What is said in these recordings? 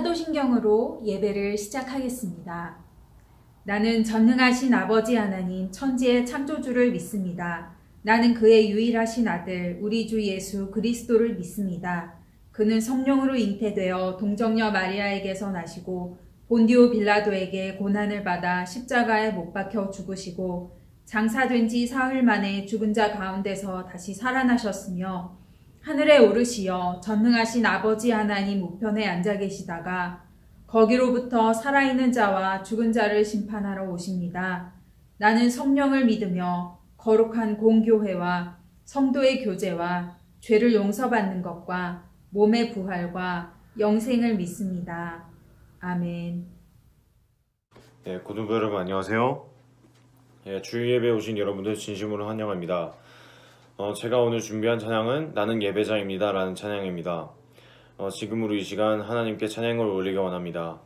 사도신경으로 예배를 시작하겠습니다. 나는 전능하신 아버지 하나님 천지의 창조주를 믿습니다. 나는 그의 유일하신 아들 우리 주 예수 그리스도를 믿습니다. 그는 성령으로 잉태되어 동정녀 마리아에게서 나시고 본디오 빌라도에게 고난을 받아 십자가에 못 박혀 죽으시고 장사된 지 사흘 만에 죽은 자 가운데서 다시 살아나셨으며 하늘에 오르시어 전능하신 아버지 하나님 우편에 앉아 계시다가 거기로부터 살아있는 자와 죽은 자를 심판하러 오십니다. 나는 성령을 믿으며 거룩한 공교회와 성도의 교제와 죄를 용서받는 것과 몸의 부활과 영생을 믿습니다. 아멘. 네, 고등부 여러분 안녕하세요. 주일 예배에 오신 여러분들 진심으로 환영합니다. 제가 오늘 준비한 찬양은 나는 예배자입니다 라는 찬양입니다. 지금으로 이 시간 하나님께 찬양을 올리기 원합니다.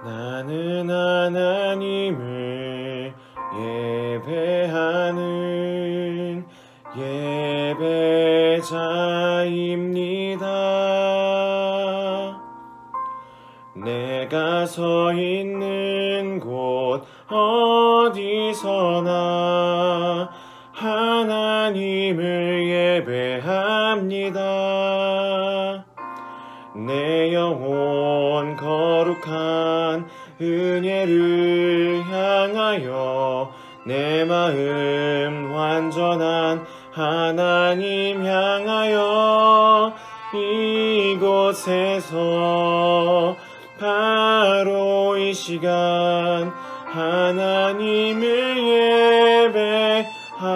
나는 하나님을 예배하는 예배자입니다. 내가 서 있는 곳 어디서나 하나님을 예배합니다. 내 영혼 거룩한 은혜를 향하여 내 마음 완전한 하나님 향하여 이곳에서 바로 이 시간 하나님을 예배합니다.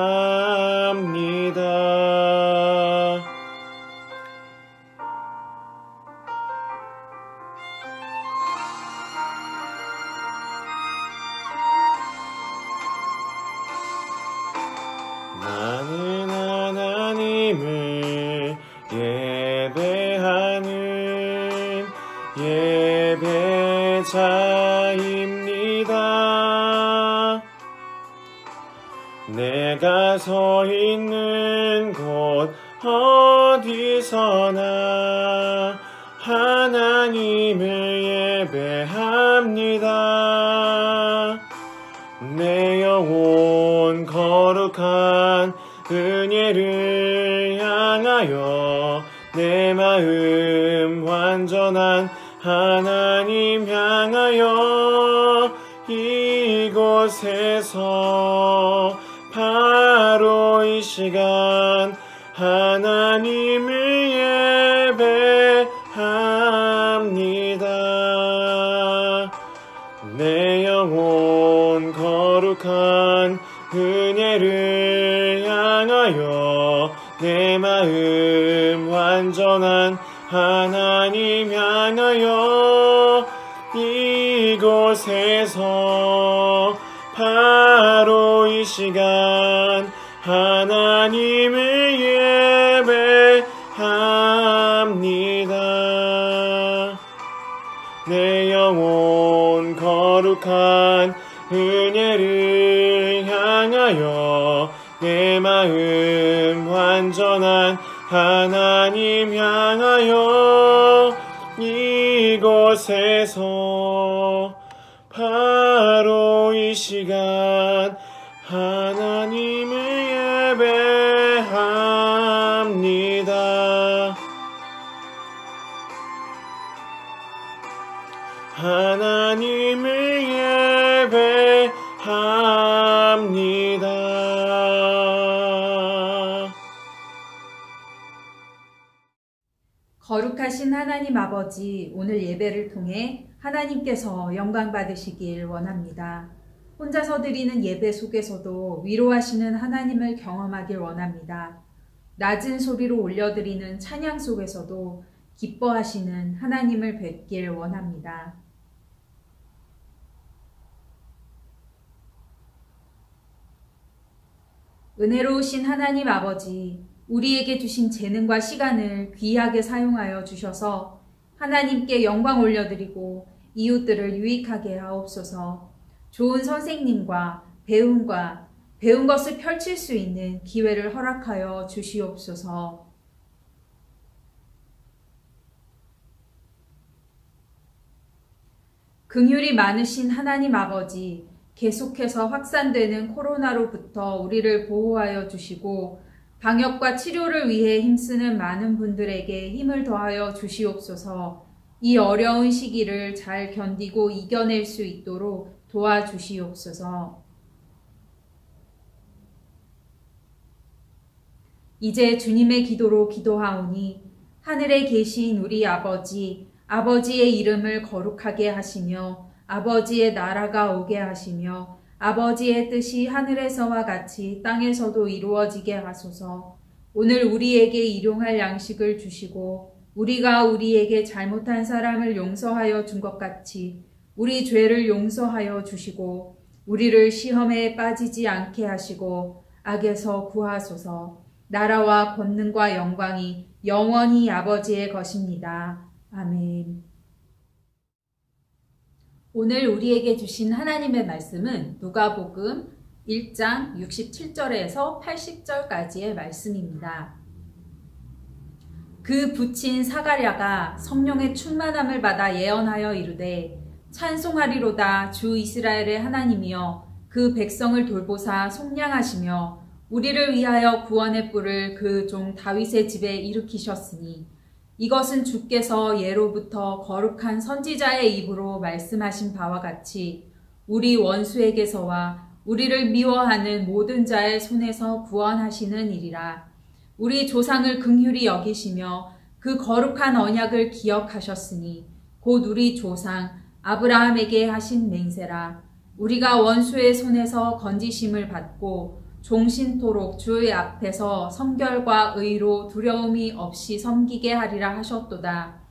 나는 하나님을 예배하는 예배자입니다. 내가 서 있는 곳 어디서나 하나님을 예배합니다. 내 영혼 거룩한 은혜를 향하여 내 마음 완전한 하나님 향하여 이곳에서 바로 이 시간 하나님을 예배합니다. 내 영혼 거룩한 은혜를 향하여 내 마음 완전한 하나님 향하여 이곳에서 바로 이 시간 하나님을 예배합니다. 내 영혼 거룩한 은혜를 향하여 내 마음 완전한 하나님 향하여 이곳에서 바로 이 시간 하나님을 예배합니다. 하나님을 예배합니다. 거룩하신 하나님 아버지, 오늘 예배를 통해 하나님께서 영광 받으시길 원합니다. 혼자서 드리는 예배 속에서도 위로하시는 하나님을 경험하길 원합니다. 낮은 소리로 올려드리는 찬양 속에서도 기뻐하시는 하나님을 뵙길 원합니다. 은혜로우신 하나님 아버지, 우리에게 주신 재능과 시간을 귀하게 사용하여 주셔서 하나님께 영광 올려드리고 이웃들을 유익하게 하옵소서. 좋은 선생님과 배운 것을 펼칠 수 있는 기회를 허락하여 주시옵소서. 긍휼이 많으신 하나님 아버지, 계속해서 확산되는 코로나로부터 우리를 보호하여 주시고 방역과 치료를 위해 힘쓰는 많은 분들에게 힘을 더하여 주시옵소서. 이 어려운 시기를 잘 견디고 이겨낼 수 있도록 도와주시옵소서. 이제 주님의 기도로 기도하오니 하늘에 계신 우리 아버지, 아버지의 이름을 거룩하게 하시며 아버지의 나라가 오게 하시며 아버지의 뜻이 하늘에서와 같이 땅에서도 이루어지게 하소서. 오늘 우리에게 일용할 양식을 주시고 우리가 우리에게 잘못한 사람을 용서하여 준 것 같이 우리 죄를 용서하여 주시고 우리를 시험에 빠지지 않게 하시고 악에서 구하소서. 나라와 권능과 영광이 영원히 아버지의 것입니다. 아멘. 오늘 우리에게 주신 하나님의 말씀은 누가복음 1장 67절에서 80절까지의 말씀입니다. 그 부친 사가랴가 성령의 충만함을 받아 예언하여 이르되 찬송하리로다 주 이스라엘의 하나님이여 그 백성을 돌보사 속량하시며 우리를 위하여 구원의 뿔을 그 종 다윗의 집에 일으키셨으니 이것은 주께서 예로부터 거룩한 선지자의 입으로 말씀하신 바와 같이 우리 원수에게서와 우리를 미워하는 모든 자의 손에서 구원하시는 일이라. 우리 조상을 긍휼히 여기시며 그 거룩한 언약을 기억하셨으니 곧 우리 조상 아브라함에게 하신 맹세라. 우리가 원수의 손에서 건지심을 받고 종신토록 주의 앞에서 성결과 의로 두려움이 없이 섬기게 하리라 하셨도다.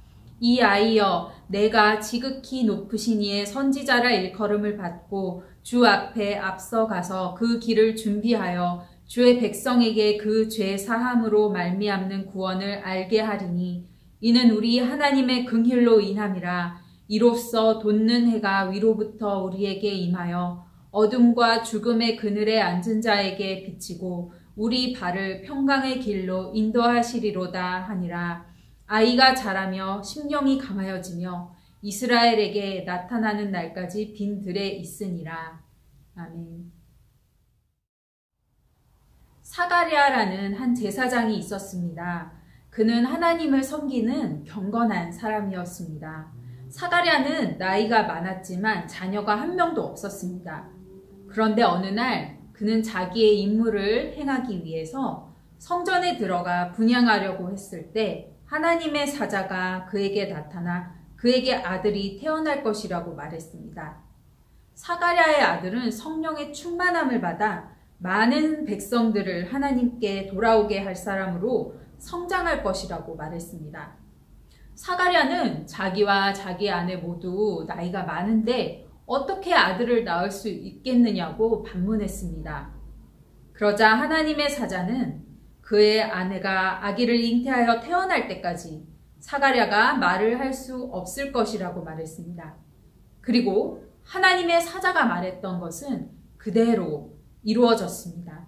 이 아이여, 내가 지극히 높으신 이의 선지자라 일컬음을 받고 주 앞에 앞서가서 그 길을 준비하여 주의 백성에게 그 죄 사함으로 말미암는 구원을 알게 하리니 이는 우리 하나님의 긍휼로 인함이라. 이로써 돋는 해가 위로부터 우리에게 임하여 어둠과 죽음의 그늘에 앉은 자에게 비치고 우리 발을 평강의 길로 인도하시리로다 하니라. 아이가 자라며 심령이 강하여지며 이스라엘에게 나타나는 날까지 빈 들에 있으니라. 아멘. 사가랴라는 한 제사장이 있었습니다. 그는 하나님을 섬기는 경건한 사람이었습니다. 사가랴는 나이가 많았지만 자녀가 한 명도 없었습니다. 그런데 어느 날 그는 자기의 임무를 행하기 위해서 성전에 들어가 분향하려고 했을 때 하나님의 사자가 그에게 나타나 그에게 아들이 태어날 것이라고 말했습니다. 사가랴의 아들은 성령의 충만함을 받아 많은 백성들을 하나님께 돌아오게 할 사람으로 성장할 것이라고 말했습니다. 사가랴는 자기와 자기 아내 모두 나이가 많은데 어떻게 아들을 낳을 수 있겠느냐고 반문했습니다. 그러자 하나님의 사자는 그의 아내가 아기를 잉태하여 태어날 때까지 사가랴가 말을 할 수 없을 것이라고 말했습니다. 그리고 하나님의 사자가 말했던 것은 그대로 이루어졌습니다.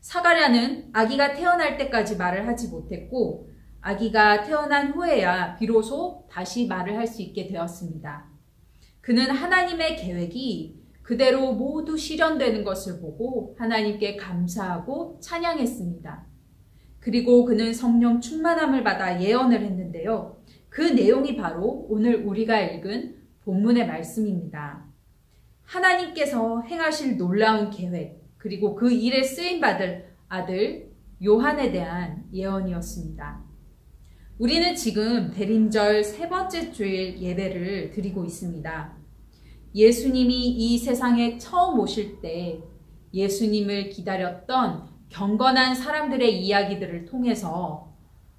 사가랴는 아기가 태어날 때까지 말을 하지 못했고 아기가 태어난 후에야 비로소 다시 말을 할 수 있게 되었습니다. 그는 하나님의 계획이 그대로 모두 실현되는 것을 보고 하나님께 감사하고 찬양했습니다. 그리고 그는 성령 충만함을 받아 예언을 했는데요. 그 내용이 바로 오늘 우리가 읽은 본문의 말씀입니다. 하나님께서 행하실 놀라운 계획, 그리고 그 일에 쓰임받을 아들 요한에 대한 예언이었습니다. 우리는 지금 대림절 세 번째 주일 예배를 드리고 있습니다. 예수님이 이 세상에 처음 오실 때 예수님을 기다렸던 경건한 사람들의 이야기들을 통해서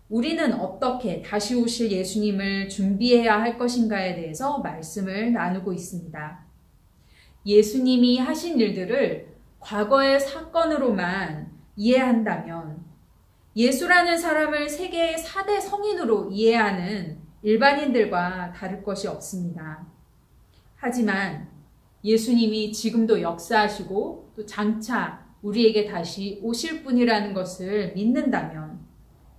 우리는 어떻게 다시 오실 예수님을 준비해야 할 것인가에 대해서 말씀을 나누고 있습니다. 예수님이 하신 일들을 과거의 사건으로만 이해한다면 예수라는 사람을 세계의 4대 성인으로 이해하는 일반인들과 다를 것이 없습니다. 하지만 예수님이 지금도 역사하시고 또 장차 우리에게 다시 오실 분이라는 것을 믿는다면,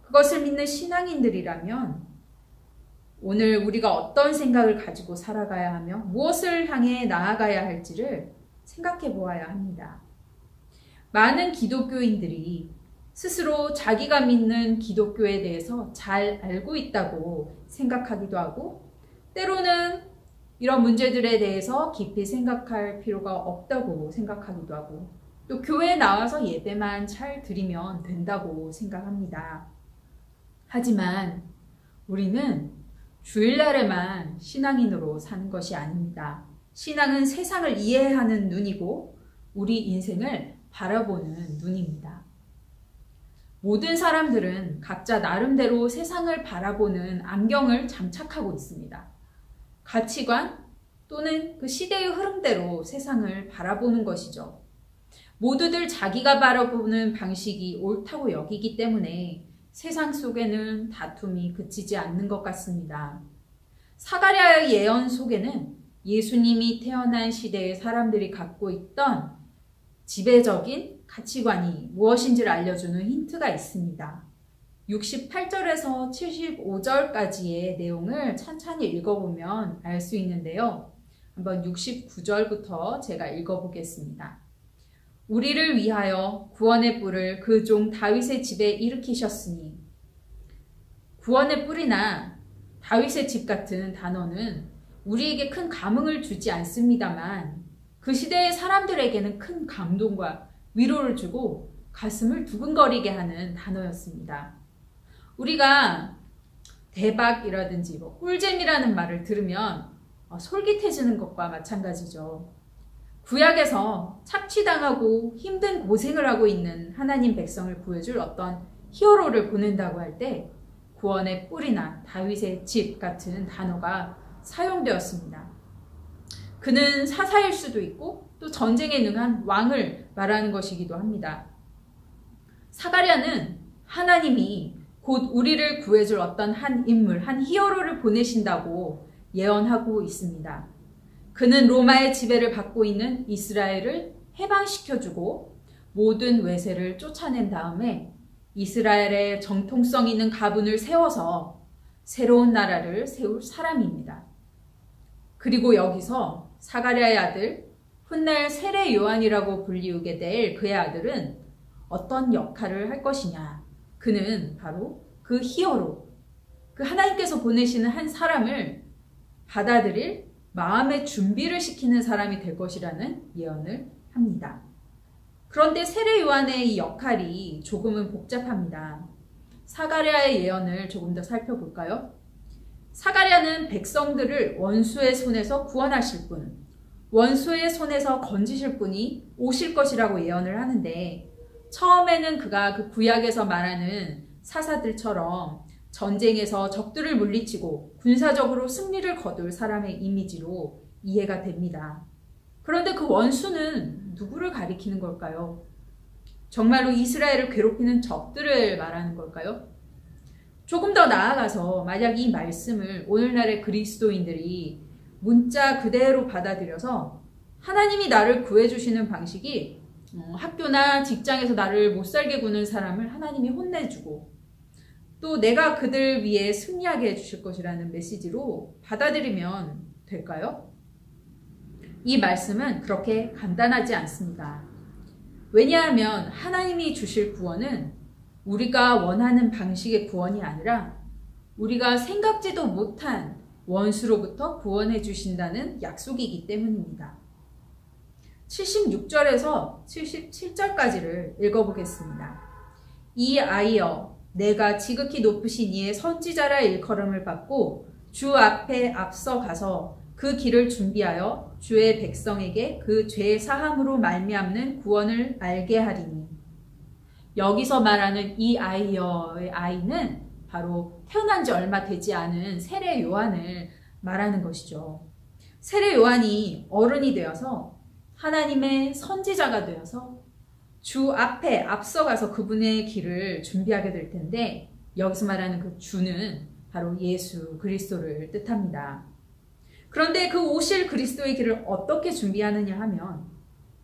그것을 믿는 신앙인들이라면 오늘 우리가 어떤 생각을 가지고 살아가야 하며 무엇을 향해 나아가야 할지를 생각해 보아야 합니다. 많은 기독교인들이 스스로 자기가 믿는 기독교에 대해서 잘 알고 있다고 생각하기도 하고, 때로는 이런 문제들에 대해서 깊이 생각할 필요가 없다고 생각하기도 하고, 또 교회에 나와서 예배만 잘 드리면 된다고 생각합니다. 하지만 우리는 주일날에만 신앙인으로 사는 것이 아닙니다. 신앙은 세상을 이해하는 눈이고 우리 인생을 바라보는 눈입니다. 모든 사람들은 각자 나름대로 세상을 바라보는 안경을 장착하고 있습니다. 가치관 또는 그 시대의 흐름대로 세상을 바라보는 것이죠. 모두들 자기가 바라보는 방식이 옳다고 여기기 때문에 세상 속에는 다툼이 그치지 않는 것 같습니다. 사가랴의 예언 속에는 예수님이 태어난 시대의 사람들이 갖고 있던 지배적인 가치관이 무엇인지를 알려주는 힌트가 있습니다. 68절에서 75절까지의 내용을 천천히 읽어보면 알 수 있는데요. 한번 69절부터 제가 읽어보겠습니다. 우리를 위하여 구원의 뿔을 그 종 다윗의 집에 일으키셨으니, 구원의 뿔이나 다윗의 집 같은 단어는 우리에게 큰 감흥을 주지 않습니다만 그 시대의 사람들에게는 큰 감동과 위로를 주고 가슴을 두근거리게 하는 단어였습니다. 우리가 대박이라든지 꿀잼이라는 말을 들으면 솔깃해지는 것과 마찬가지죠. 구약에서 착취당하고 힘든 고생을 하고 있는 하나님 백성을 구해줄 어떤 히어로를 보낸다고 할 때 구원의 뿔이나 다윗의 집 같은 단어가 사용되었습니다. 그는 사사일 수도 있고 또 전쟁에 능한 왕을 말하는 것이기도 합니다. 사가랴는 하나님이 곧 우리를 구해줄 어떤 한 인물, 한 히어로를 보내신다고 예언하고 있습니다. 그는 로마의 지배를 받고 있는 이스라엘을 해방시켜주고 모든 외세를 쫓아낸 다음에 이스라엘의 정통성 있는 가문을 세워서 새로운 나라를 세울 사람입니다. 그리고 여기서 사가랴의 아들, 훗날 세례 요한이라고 불리우게 될 그의 아들은 어떤 역할을 할 것이냐? 그는 바로 그 히어로, 그 하나님께서 보내시는 한 사람을 받아들일 마음의 준비를 시키는 사람이 될 것이라는 예언을 합니다. 그런데 세례 요한의 이 역할이 조금은 복잡합니다. 사가랴의 예언을 조금 더 살펴볼까요? 사가랴는 백성들을 원수의 손에서 구원하실 분, 원수의 손에서 건지실 분이 오실 것이라고 예언을 하는데, 처음에는 그가 그 구약에서 말하는 사사들처럼 전쟁에서 적들을 물리치고 군사적으로 승리를 거둘 사람의 이미지로 이해가 됩니다. 그런데 그 원수는 누구를 가리키는 걸까요? 정말로 이스라엘을 괴롭히는 적들을 말하는 걸까요? 조금 더 나아가서 만약 이 말씀을 오늘날의 그리스도인들이 문자 그대로 받아들여서 하나님이 나를 구해주시는 방식이 학교나 직장에서 나를 못살게 구는 사람을 하나님이 혼내주고 또 내가 그들 위해 승리하게 해주실 것이라는 메시지로 받아들이면 될까요? 이 말씀은 그렇게 간단하지 않습니다. 왜냐하면 하나님이 주실 구원은 우리가 원하는 방식의 구원이 아니라 우리가 생각지도 못한 원수로부터 구원해 주신다는 약속이기 때문입니다. 76절에서 77절까지를 읽어보겠습니다. 이 아이여, 내가 지극히 높으신 이의 선지자라 일컬음을 받고 주 앞에 앞서 가서 그 길을 준비하여 주의 백성에게 그 죄 사함으로 말미암는 구원을 알게 하리니. 여기서 말하는 이 아이여의 아이는 바로 태어난 지 얼마 되지 않은 세례 요한을 말하는 것이죠. 세례 요한이 어른이 되어서 하나님의 선지자가 되어서 주 앞에 앞서가서 그분의 길을 준비하게 될 텐데, 여기서 말하는 그 주는 바로 예수 그리스도를 뜻합니다. 그런데 그 오실 그리스도의 길을 어떻게 준비하느냐 하면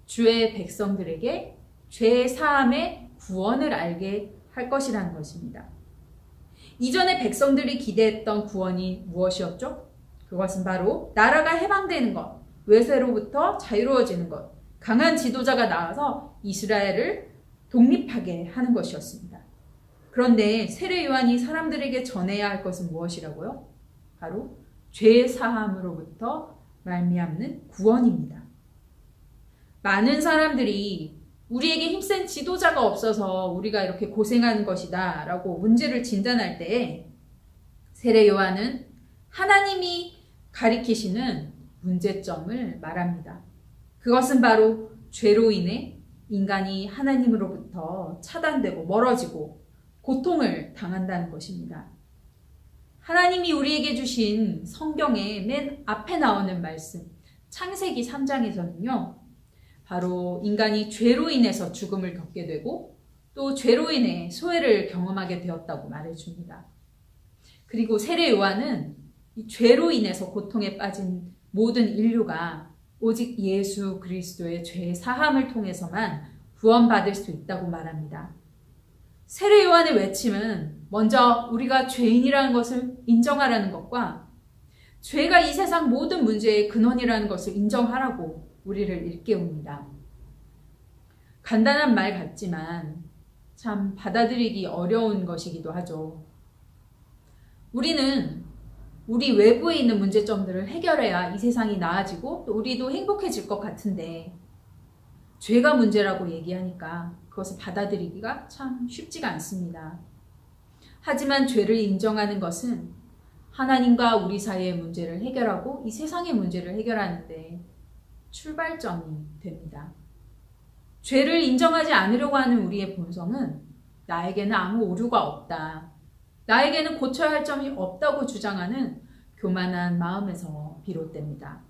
주의 백성들에게 죄 사함의 구원을 알게 할 것이라는 것입니다. 이전에 백성들이 기대했던 구원이 무엇이었죠? 그것은 바로 나라가 해방되는 것, 외세로부터 자유로워지는 것, 강한 지도자가 나와서 이스라엘을 독립하게 하는 것이었습니다. 그런데 세례 요한이 사람들에게 전해야 할 것은 무엇이라고요? 바로 죄 사함으로부터 말미암는 구원입니다. 많은 사람들이 우리에게 힘센 지도자가 없어서 우리가 이렇게 고생하는 것이다 라고 문제를 진단할 때 세례 요한은 하나님이 가리키시는 문제점을 말합니다. 그것은 바로 죄로 인해 인간이 하나님으로부터 차단되고 멀어지고 고통을 당한다는 것입니다. 하나님이 우리에게 주신 성경의 맨 앞에 나오는 말씀, 창세기 3장에서는요, 바로 인간이 죄로 인해서 죽음을 겪게 되고 또 죄로 인해 소외를 경험하게 되었다고 말해줍니다. 그리고 세례 요한은 이 죄로 인해서 고통에 빠진 모든 인류가 오직 예수 그리스도의 죄 사함을 통해서만 구원받을 수 있다고 말합니다. 세례 요한의 외침은 먼저 우리가 죄인이라는 것을 인정하라는 것과 죄가 이 세상 모든 문제의 근원이라는 것을 인정하라고 우리를 일깨웁니다. 간단한 말 같지만 참 받아들이기 어려운 것이기도 하죠. 우리는 우리 외부에 있는 문제점들을 해결해야 이 세상이 나아지고 또 우리도 행복해질 것 같은데 죄가 문제라고 얘기하니까 그것을 받아들이기가 참 쉽지가 않습니다. 하지만 죄를 인정하는 것은 하나님과 우리 사이의 문제를 해결하고 이 세상의 문제를 해결하는데 출발점이 됩니다. 죄를 인정하지 않으려고 하는 우리의 본성은 나에게는 아무 오류가 없다, 나에게는 고쳐야 할 점이 없다고 주장하는 교만한 마음에서 비롯됩니다.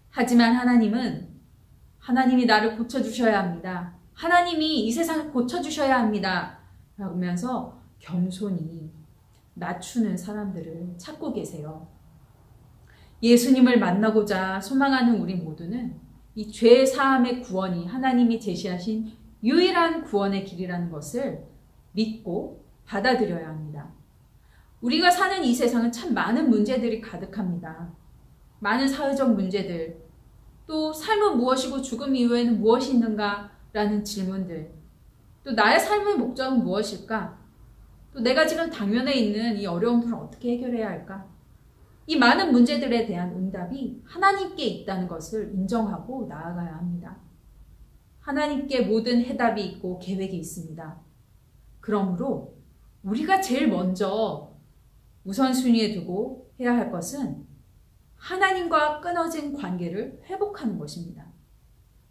하지만 하나님이 나를 고쳐주셔야 합니다. 하나님이 이 세상을 고쳐주셔야 합니다. 라면서 겸손히 낮추는 사람들을 찾고 계세요. 예수님을 만나고자 소망하는 우리 모두는 이 죄 사함의 구원이 하나님이 제시하신 유일한 구원의 길이라는 것을 믿고 받아들여야 합니다. 우리가 사는 이 세상은 참 많은 문제들이 가득합니다. 많은 사회적 문제들, 또 삶은 무엇이고 죽음 이후에는 무엇이 있는가라는 질문들, 또 나의 삶의 목적은 무엇일까? 또 내가 지금 당면에 있는 이 어려움들을 어떻게 해결해야 할까? 이 많은 문제들에 대한 응답이 하나님께 있다는 것을 인정하고 나아가야 합니다. 하나님께 모든 해답이 있고 계획이 있습니다. 그러므로 우리가 제일 먼저 우선순위에 두고 해야 할 것은 하나님과 끊어진 관계를 회복하는 것입니다.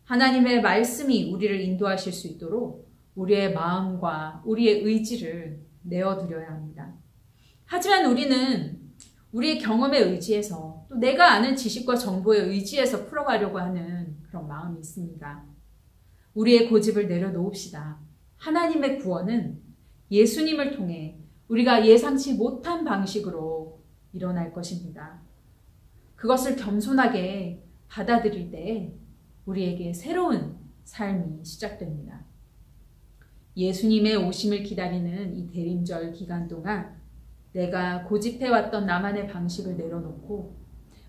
하나님의 말씀이 우리를 인도하실 수 있도록 우리의 마음과 우리의 의지를 내어드려야 합니다. 하지만 우리는 우리의 경험에 의지해서 또 내가 아는 지식과 정보에 의지해서 풀어가려고 하는 그런 마음이 있습니다. 우리의 고집을 내려놓읍시다. 하나님의 구원은 예수님을 통해 우리가 예상치 못한 방식으로 일어날 것입니다. 그것을 겸손하게 받아들일 때 우리에게 새로운 삶이 시작됩니다. 예수님의 오심을 기다리는 이 대림절 기간 동안 내가 고집해왔던 나만의 방식을 내려놓고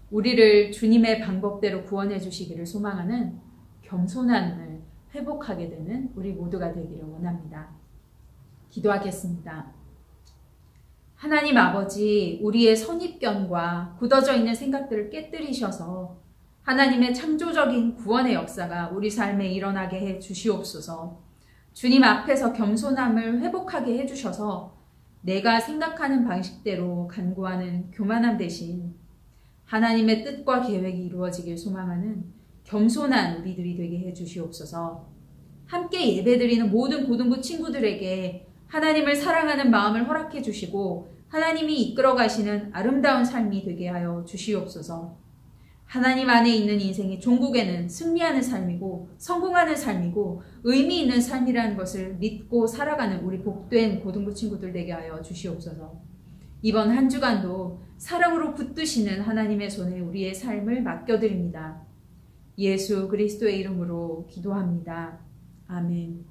우리를 주님의 방법대로 구원해 주시기를 소망하는 겸손함을 회복하게 되는 우리 모두가 되기를 원합니다. 기도하겠습니다. 하나님 아버지, 우리의 선입견과 굳어져 있는 생각들을 깨뜨리셔서 하나님의 창조적인 구원의 역사가 우리 삶에 일어나게 해 주시옵소서. 주님 앞에서 겸손함을 회복하게 해주셔서 내가 생각하는 방식대로 간구하는 교만함 대신 하나님의 뜻과 계획이 이루어지길 소망하는 겸손한 우리들이 되게 해주시옵소서. 함께 예배드리는 모든 고등부 친구들에게 하나님을 사랑하는 마음을 허락해 주시고 하나님이 이끌어 가시는 아름다운 삶이 되게 하여 주시옵소서. 하나님 안에 있는 인생이 종국에는 승리하는 삶이고 성공하는 삶이고 의미 있는 삶이라는 것을 믿고 살아가는 우리 복된 고등부 친구들 되게 하여 주시옵소서. 이번 한 주간도 사랑으로 붙드시는 하나님의 손에 우리의 삶을 맡겨드립니다. 예수 그리스도의 이름으로 기도합니다. 아멘.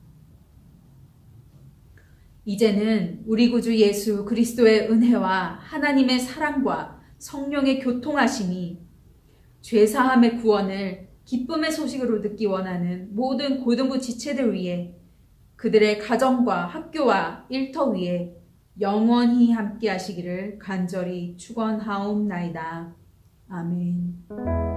이제는 우리 구주 예수 그리스도의 은혜와 하나님의 사랑과 성령의 교통하심이 죄사함의 구원을 기쁨의 소식으로 듣기 원하는 모든 고등부 지체들 위해 그들의 가정과 학교와 일터 위에 영원히 함께 하시기를 간절히 축원하옵나이다. 아멘.